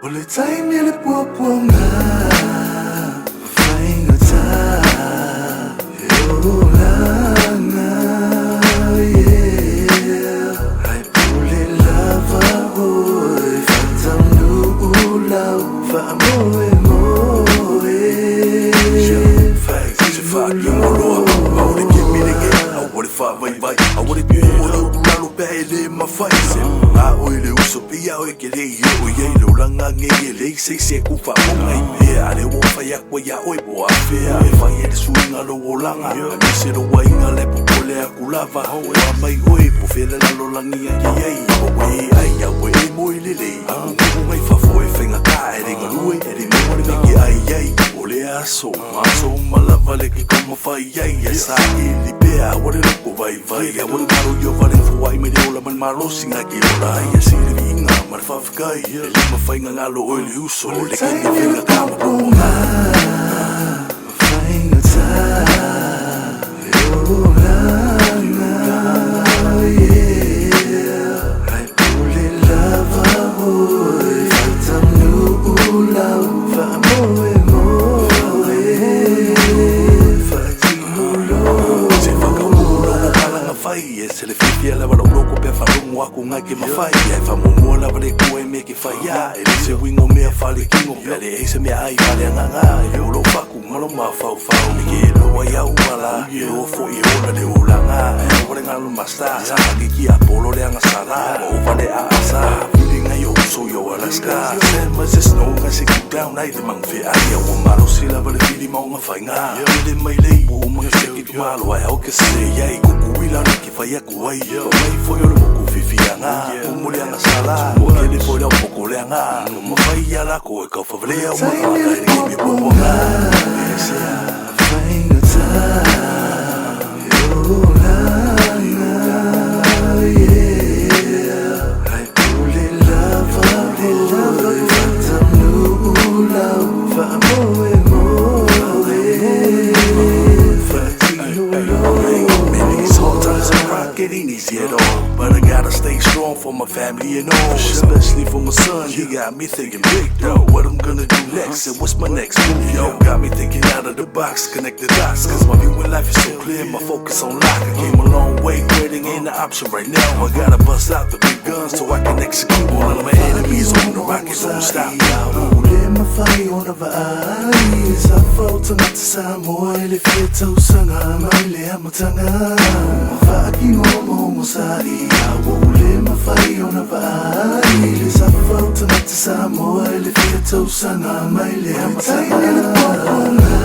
Only time you le pupunga Fainga ta Yolanga Yeah I pull it lava Hoy Fatam nuulaw Faamoe moe Faik Sifak yung oloa I wanna give me the game I wanna fight vai I wanna be olo Lalo pele mafai Sempa oile usopia oe kele Yo langa ngele se ku fa mo ngai pe ale wo fa ya kwa ya oi bo afe e fa ye swinga lo langa me se lo wa inga le po le akulava ho wa mai oi po fele la lo langi ya ye o we ai ya we mo ile le ko mai fa fo e fenga ka e ringa lui e ri mo le ki ai ye o le aso malava le ki como fa ye sa ili pe a wo le ko vai ya wo ka ro yo vale fo ai me le la man malo singa ki ora ya si ri nga mar fa fa ma fainga ngalo o le uso le ki ni venga kama puma ma fainga ta Yolanga yeah I pull it lava hoy Fatam nuulaw Faamoe moe Fatimulo Se whakamulo na kalanga whai E se le whiwhia lawa rau loko pia wharungu aku ngai ke mawhai E whamumua lawa le koe me ke whaia E le se wingo mea whale kingo Pia le eise mea ai whale anganga E olo whaku malo ma whau whau Ni ke loa iau wala E loa fo i ola le ulanga E ore ngalo masta Saka ki ki a polo le anga sara O wale a asa Pili ngai o uso yo Alaska Sema se snow ngai se keep down Ai te mang whi ai Awa malo si lawa le whili maunga whainga Pili mai lei O mga seki tu malo Ai au ke se iai Kuku ila ni ki whai aku ai O mai fo yo le moku whiwhianga Umuli anga sala O ke le fo le au poko le anga O ma whai ala ko e kau whawalea O ma kaka e kimi poponga Esea whainga ta Yolanga yeah I pull it lava Fatam nuulaw Faamoe moe Many hard times I rock it ain't easy at all But I gotta stay strong for my family and all Especially for my son, he got me thinking big though What I'm gonna do next and what's my next move yo Got me thinking out of the box, connect the dots Cause my view in life is so clear, my focus on lock I came a long way, quitting ain't the option right now I gotta bust out the big guns so I can execute All of my enemies on the rocket, don't stop ma fai ona vai Sa fauta ngata sa moa Ele fia tau sanga Mai lea matanga Ma whaaki ngomo mo sa ia Ule ma fai ona vai Le sa fauta ngata sa moa Ele fia tau sanga Mai lea matanga